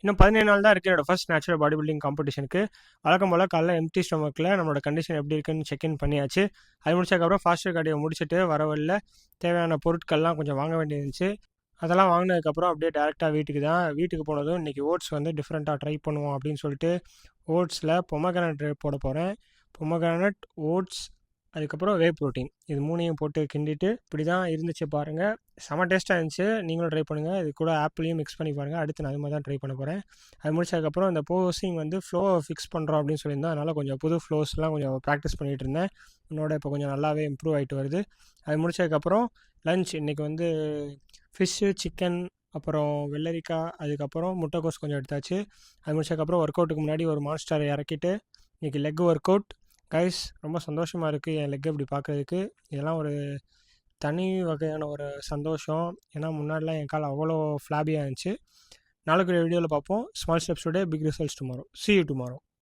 இன்னும் 17 நாள் தான் இருக்குது என்னோட ஃபர்ஸ்ட் நேச்சுரல் பாடி பில்டிங் காம்படிஷனுக்கு. வழக்கம் போல் காலைல எம்டி ஸ்டொமக்கில் நம்மளோட கண்டிஷன் எப்படி இருக்குன்னு செக்இன் பண்ணியாச்சு. அது முடிச்சதுக்கப்புறம் ஃபாஸ்டர் கார்டியோ முடிச்சுட்டு வர வழியில் தேவையான பொருட்கள்லாம் கொஞ்சம் வாங்க வேண்டியிருந்துச்சு. அதெல்லாம் வாங்கினதுக்கப்புறம் அப்படியே டேரெக்டாக வீட்டுக்கு போனதும் இன்றைக்கி ஓட்ஸ் வந்து டிஃப்ரெண்ட்டாக ட்ரை பண்ணுவோம் அப்படின்னு சொல்லிட்டு ஓட்ஸில் பொமக்ரானட் போட போகிறேன். பொமக்ரானட், ஓட்ஸ், அதுக்கப்புறம் வே ப்ரோட்டீன், இது 3ஐயும் போட்டு கிண்டிட்டு இப்படி தான் இருந்துச்சு பாருங்கள். செம டேஸ்ட்டாக இருந்துச்சு. நீங்களும் ட்ரை பண்ணுங்கள். இது கூட ஆப்பிளையும் மிக்ஸ் பண்ணி பாருங்கள். அடுத்து நான் அது மாதிரி தான் ட்ரை பண்ண போகிறேன். அது முடிச்சதுக்கப்புறம் இந்த போஸிங் வந்து ஃப்ளோவை ஃபிக்ஸ் பண்ணுறோம் அப்படின்னு சொல்லியிருந்தேன். அதனால் கொஞ்சம் புது ஃப்ளோஸ்லாம் கொஞ்சம் ப்ராக்டிஸ் பண்ணிகிட்டு இருந்தேன். என்னோட இப்போ கொஞ்சம் நல்லாவே இம்ப்ரூவ் ஆகிட்டு வருது. அது முடிச்சதுக்கப்புறம் லஞ்ச் இன்றைக்கி வந்து ஃபிஷ்ஷு, சிக்கன், அப்புறம் வெள்ளரிக்காய், அதுக்கப்புறம் முட்டைக்கோஸ் கொஞ்சம் எடுத்தாச்சு. அது முடிச்சதுக்கப்புறம் ஒர்க் அவுட்டுக்கு முன்னாடி ஒரு மான்ஸ்டரை இறக்கிட்டு இன்றைக்கி லெக் ஒர்க் அவுட். கைஸ், ரொம்ப சந்தோஷமாக இருக்குது என் லெக் இப்படி பார்க்குறதுக்கு. இதெல்லாம் ஒரு தனி வகையான ஒரு சந்தோஷம். ஏன்னா முன்னாடிலாம் என் கால் அவ்வளோ ஃப்ளாபியாக இருந்துச்சு. நாளைக்கு ஒரு வீடியோவில் பார்ப்போம். Small steps today, big results tomorrow. See you tomorrow.